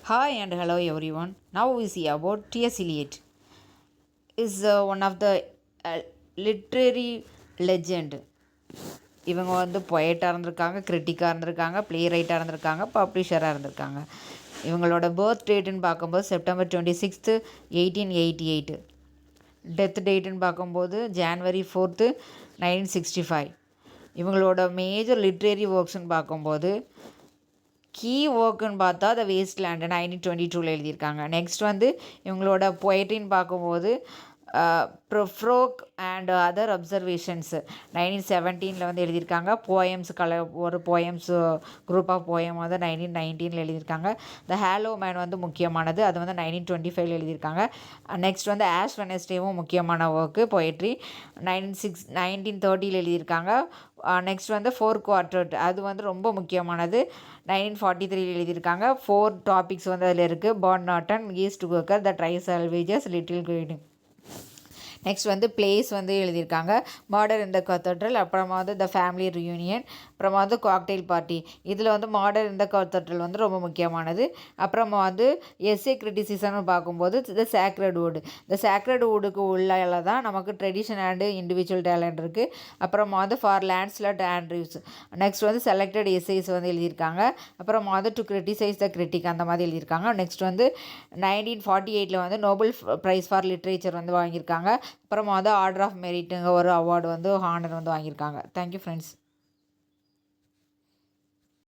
Hi and hello everyone. Now we see about T.S. Eliot. Is one of the literary legend. இவங்க வந்து பொயட்டாக இருந்திருக்காங்க, கிரிட்டிக்காக இருந்திருக்காங்க, play ரைட்டாக இருந்திருக்காங்க, பப்ளிஷராக இருந்திருக்காங்க. இவங்களோட பர்த் டேட்டுன்னு பார்க்கும்போது செப்டம்பர் 26, 1888. டெத் டேட்டுன்னு பார்க்கும்போது ஜான்வரி 4, 1965. இவங்களோட மேஜர் லிட்ரரி ஒர்க்ஸ்ன்னு பார்க்கும்போது கீ ஒர்க்குன்னு பார்த்தா த வேஸ்ட் லேண்டு 1922 எழுதியிருக்காங்க. நெக்ஸ்ட் வந்து இவங்களோட பொயட்ரின்னு பார்க்கும்போது ப்ரோக் அண்ட் அதர் அப்சர்வேஷன்ஸ் 1917 வந்து எழுதியிருக்காங்க. போயம்ஸ் ஒரு போயம்ஸ் குரூப் ஆஃப் போயம் வந்து 1919 எழுதியிருக்காங்க. த ஹேலோ மேன் வந்து முக்கியமானது, அது வந்து 1925 எழுதியிருக்காங்க. நெக்ஸ்ட் வந்து ஆஷ் வெனஸ்டேவும் முக்கியமான ஒர்க்கு பொயட்ரி 1930 எழுதியிருக்காங்க. நெக்ஸ்ட் வந்து 4 குவார்டர்ட், அது வந்து ரொம்ப முக்கியமானது 1943 எழுதியிருக்காங்க. 4 டாபிக்ஸ் வந்து அதில் இருக்குது. பார்ன் நாட்டன், ஈஸ்ட் குக்கர், த ட்ரை சால்வேஜஸ், லிட்டில் குயினிங். நெக்ஸ்ட் வந்து பிளேஸ் வந்து எழுதியிருக்காங்க. மர்டர் இன் த கத்தட்ரல், அப்புறமா வந்து த ஃபேமிலி ரியூனியன், அப்புறமா வந்து காக்டெயில் பார்ட்டி. இதில் வந்து மர்டர் இன் த கத்தட்ரல் வந்து ரொம்ப முக்கியமானது. அப்புறமா வந்து எஸ்ஏ கிரிட்டிசிசம்னு பார்க்கும்போது the sacred wood. The sacred வுட்டுக்கு உள்ள தான் நமக்கு ட்ரெடிஷன் அண்டு இண்டிவிஜுவல் டேலண்ட் இருக்குது. அப்புறமா வந்து ஃபார் லேண்ட்ஸ்லாட் ஆண்ட்ரியூஸ். நெக்ஸ்ட் வந்து செலக்டட் எஸ்ஏஸ் வந்து எழுதியிருக்காங்க. அப்புறமா வந்து டு கிரிட்டிசைஸ் த கிரிட்டிக் அந்த மாதிரி எழுதியிருக்காங்க. நெக்ஸ்ட் வந்து 1948 வந்து நோபல் ப்ரைஸ் ஃபார் லிட்ரேச்சர் வந்து வாங்கியிருக்காங்க. அப்புறமா வந்து ஆர்டர் ஆஃப் மெரிட்டுங்க ஒரு அவார்டு வந்து ஹானர் வந்து வாங்கியிருக்காங்க. Thank you friends.